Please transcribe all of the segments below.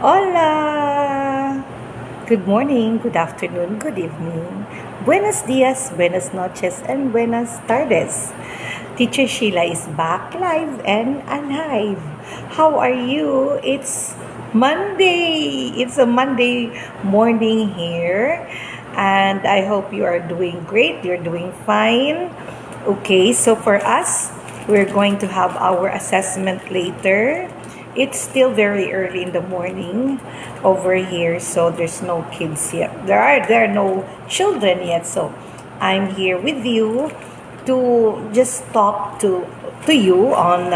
Hola! Good morning, good afternoon, good evening. Buenos dias, buenas noches, and buenas tardes. Teacher Sheila is back live and alive. How are you? It's Monday. It's a Monday morning here. And I hope you are doing great. You're doing fine. Okay, so for us, we're going to have our assessment later. It's still very early in the morning over here, so there's no kids yet. There are no children yet, so I'm here with you to just talk to you on.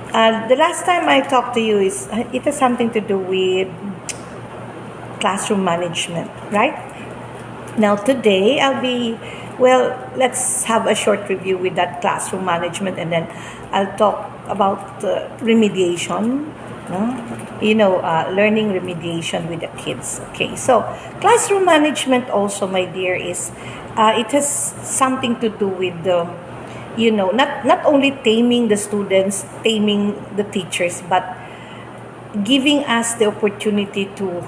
The last time I talked to you is it has something to do with classroom management, right? Now today let's have a short review with that classroom management, and then I'll talk about remediation, no? Learning remediation with the kids. Okay, so classroom management also, my dear, is it has something to do with the, not only taming the students, taming the teachers, but giving us the opportunity to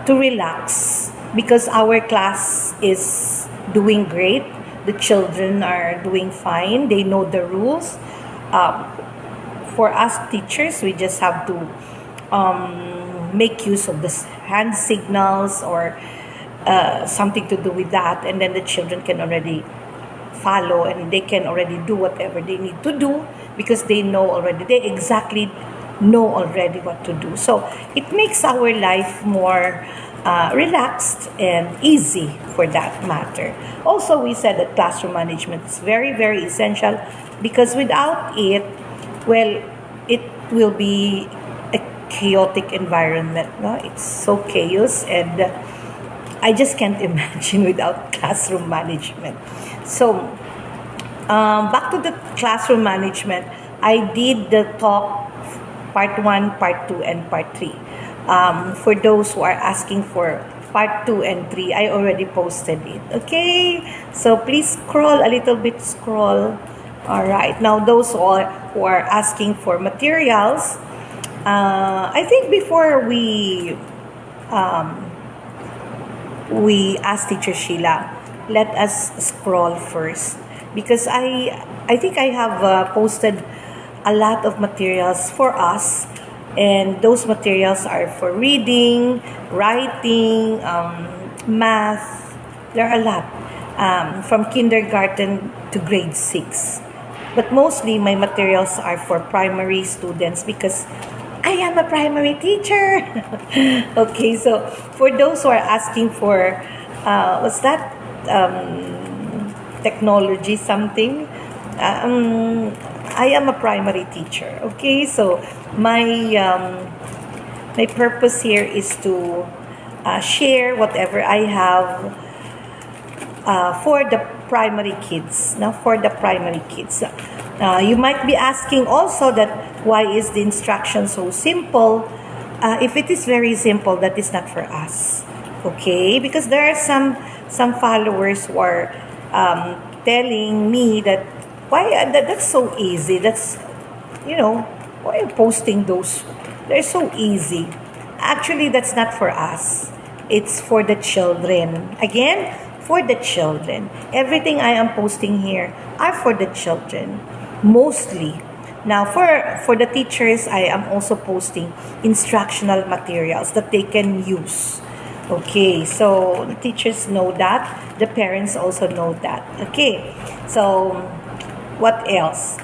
relax, because our class is doing great. The children are doing fine. They know the rules. For us teachers, we just have to make use of the hand signals or something to do with that, and then the children can already follow and they can already do whatever they need to do, because they know already. They exactly know already what to do. So it makes our life more relaxed and easy for that matter. Also, we said that classroom management is very, very essential, because without it, it will be a chaotic environment. No? It's so chaos, and I just can't imagine without classroom management. So, back to the classroom management, I did the talk part 1, part 2, and part 3. For those who are asking for part 2 and 3, I already posted it. Okay? So please scroll a little bit, scroll. Alright. Now, those who are asking for materials, I think before we ask Teacher Sheila, let us scroll first, because I think I have posted a lot of materials for us, and those materials are for reading, writing, math. There are a lot, from kindergarten to grade 6. But mostly my materials are for primary students, because I am a primary teacher. Okay, so for those who are asking for, what's that? Technology something. I am a primary teacher. Okay, so my purpose here is to share whatever I have for the primary kids. Now, for the primary kids, you might be asking also that why is the instruction so simple? If it is very simple, that is not for us. Okay, because there are some followers who are telling me that that's so easy. That's, why are you posting those? They're so easy. Actually, that's not for us. It's for the children. Again, for the children. Everything I am posting here are for the children, mostly. Now, for the teachers, I am also posting instructional materials that they can use. Okay, so the teachers know that. The parents also know that. Okay, so what else?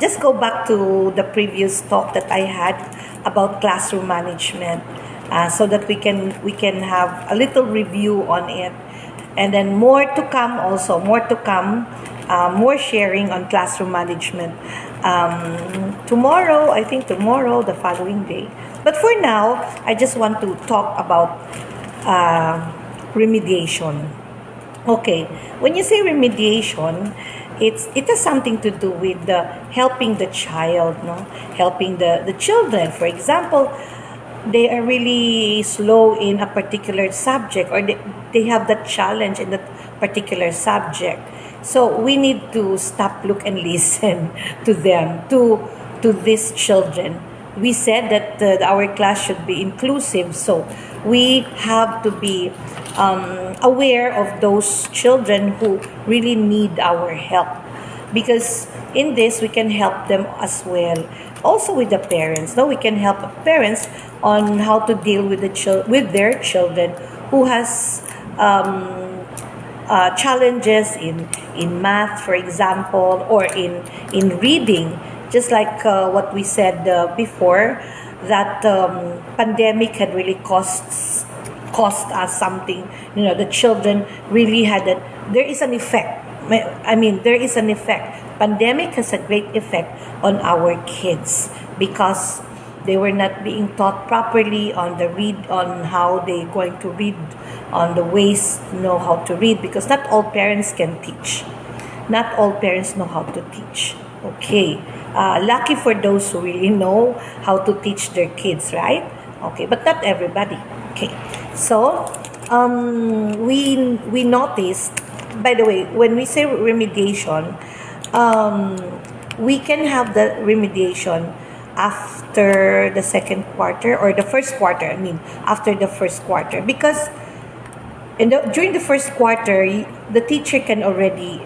Just go back to the previous talk that I had about classroom management, so that we can have a little review on it, and then more to come. Also, more to come. More sharing on classroom management. Tomorrow, the following day. But for now, I just want to talk about remediation. Okay, when you say remediation, it has something to do with helping the child, no? Helping the children. For example, they are really slow in a particular subject, or they have that challenge in that particular subject. So we need to stop, look, and listen to them, to these children. we said that our class should be inclusive, so we have to be aware of those children who really need our help, because in this we can help them as well. Also with the parents, no, we can help parents on how to deal with with their children who has challenges in math, for example, or in reading. Just like what we said before, that pandemic had really cost us something. The children really had that. There is an effect. I mean, there is an effect. Pandemic has a great effect on our kids because they were not being taught properly on how they're going to read, on the ways to know how to read, because not all parents can teach. Not all parents know how to teach. Okay. Lucky for those who really know how to teach their kids, right? Okay, but not everybody. Okay. So, we noticed, by the way, when we say remediation, we can have the remediation after the second quarter or the first quarter. I mean, after the first quarter, because during the first quarter, the teacher can already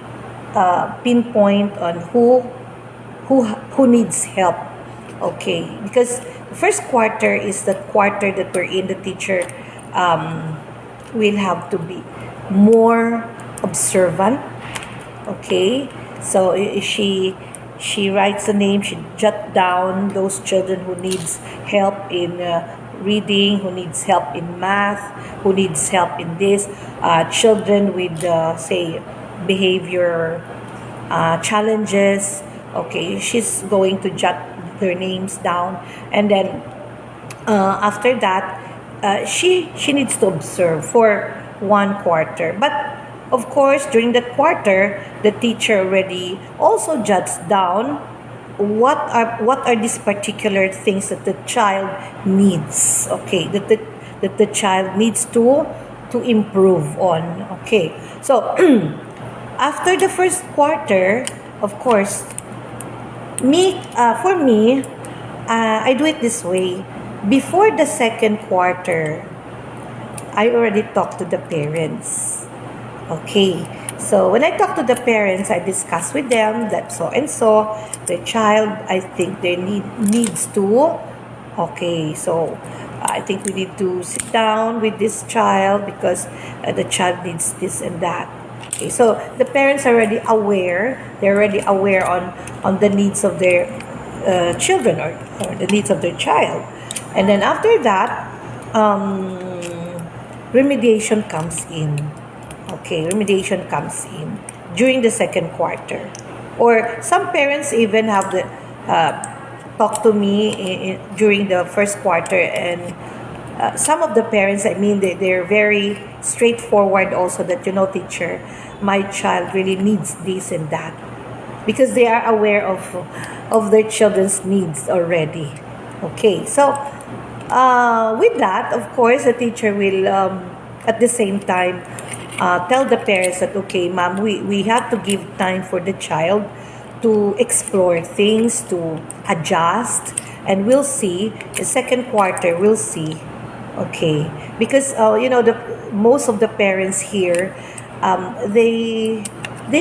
pinpoint on who needs help. Okay, because the first quarter is the quarter that we're in. The teacher will have to be more observant. Okay, so she writes the name, she jot down those children who needs help in reading, who needs help in math, who needs help in this, children with say behavior challenges. Okay, she's going to jot their names down, and then after that, she needs to observe for 1 quarter. But of course, during that quarter, the teacher already also jots down what are these particular things that the child needs. Okay, that the child needs to improve on. Okay, so after the first quarter, of course, for me, I do it this way. Before the second quarter, I already talked to the parents. Okay, so when I talk to the parents, I discuss with them that so and so, the child, I think they needs to. Okay, so I think we need to sit down with this child because the child needs this and that. Okay, so the parents are already aware. They're already aware on the needs of their children, or the needs of their child. And then after that, remediation comes in. Okay, remediation comes in during the second quarter. Or some parents even have talk to me during the first quarter, and some of the parents, I mean, they're very straightforward also, that, teacher, my child really needs this and that, because they are aware of their children's needs already. Okay, so with that, of course, the teacher will at the same time tell the parents that, okay, ma'am, we have to give time for the child to explore things, to adjust, and we'll see the second quarter, we'll see. Okay, because most of the parents here, they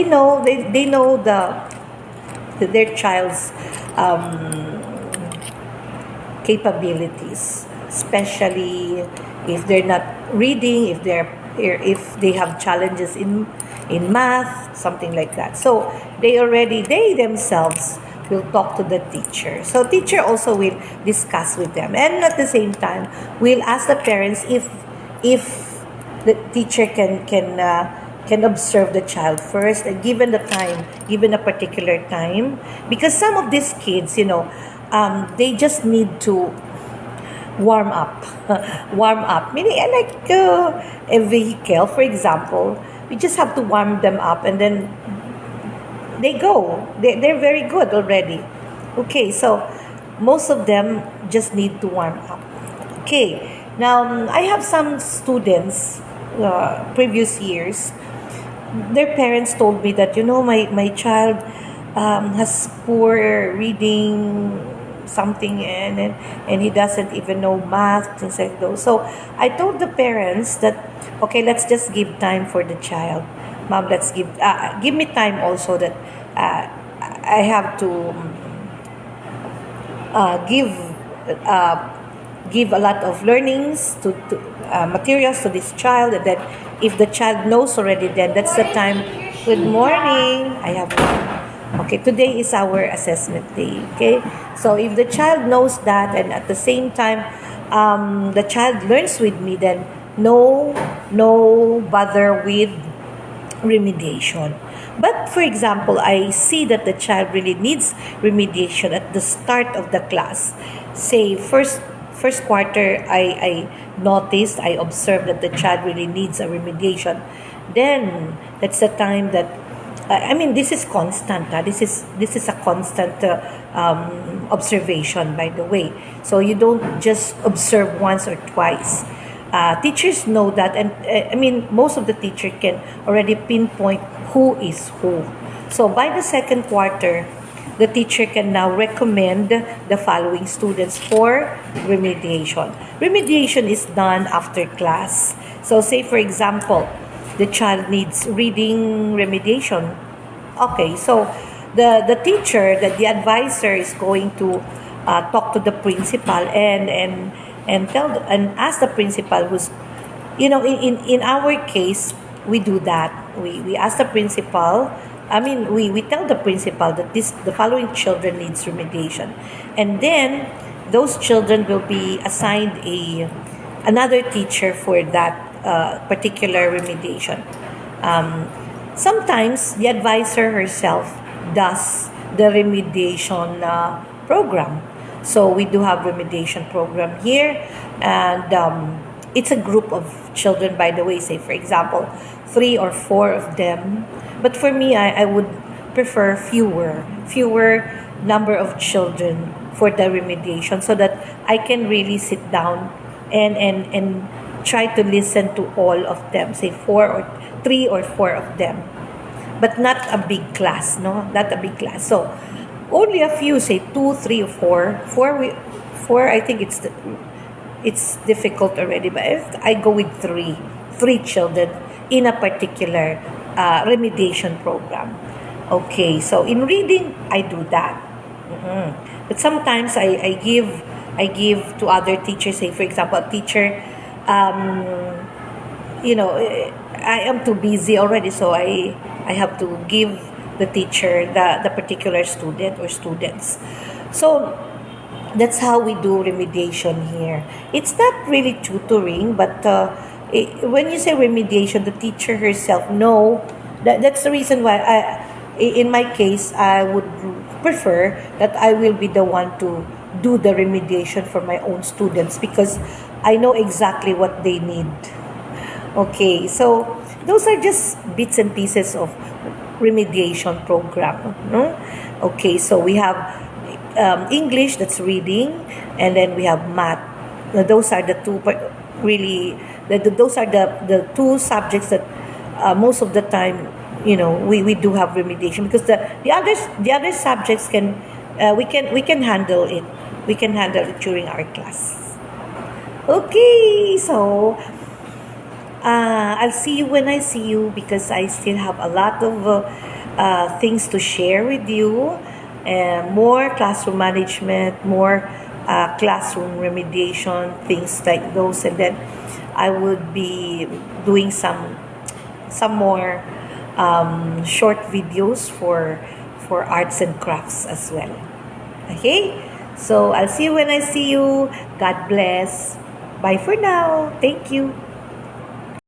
know their child's capabilities, especially if they're not reading, if they have challenges in math, something like that. So they themselves will talk to the teacher. So teacher also will discuss with them, and at the same time we'll ask the parents if the teacher can observe the child first, and given a particular time, because some of these kids, they just need to warm up. Warm up, meaning like a vehicle, for example. We just have to warm them up, and then they're very good already. Okay, so most of them just need to warm up. Okay, now I have some students previous years. Their parents told me that, my child has poor reading something, and he doesn't even know math, things like those. So I told the parents that, okay, let's just give time for the child. Mom, let's give me time also, that I have to give uh, give a lot of learnings to materials to this child, and then if the child knows already, then that's the time. Good morning. I have okay, today is our assessment day. Okay, so if the child knows that, and at the same time the child learns with me, then no bother with remediation. But for example, I see that the child really needs remediation at the start of the class. Say first quarter, I noticed, I observed that the child really needs a remediation. Then that's the time that I mean, this is constant. This is a constant observation, by the way. So you don't just observe once or twice. Teachers know that, and I mean, most of the teacher can already pinpoint who is who. So by the second quarter, the teacher can now recommend the following students for remediation. Remediation is done after class. So say for example, the child needs reading remediation. Okay, so the teacher, the advisor is going to talk to the principal, and ask the principal who's, in our case, we do that. We ask the principal. I mean, we tell the principal that the following children needs remediation, and then those children will be assigned another teacher for that particular remediation. Sometimes the advisor herself does the remediation program. So we do have remediation program here, and it's a group of children, by the way. Say for example, 3 or 4 of them. But for me, I would prefer fewer number of children for the remediation, so that I can really sit down and try to listen to all of them. Say 3 or 4 of them, but not a big class. No, not a big class. So only a few, say 2, 3, or 4. Four. I think it's difficult already. But if I go with three children in a particular remediation program. Okay, so in reading, I do that. But sometimes I give to other teachers. Say for example, a teacher, I am too busy already, so I have to give the teacher the particular student or students. So that's how we do remediation here. It's not really tutoring, but when you say remediation, the teacher herself know that's the reason why in my case, I would prefer that I will be the one to do the remediation for my own students, because I know exactly what they need. Okay, so those are just bits and pieces of remediation program. No? Okay, so we have English, that's reading, and then we have math. Now, those are the two, really, those are the two subjects that most of the time, we do have remediation, because the other subjects we can handle it. We can handle it during our class. Okay, so I'll see you when I see you, because I still have a lot of things to share with you. More classroom management, more classroom remediation, things like those, and then I would be doing some more short videos for arts and crafts as well. Okay, so I'll see you when I see you. God bless. Bye for now. Thank you.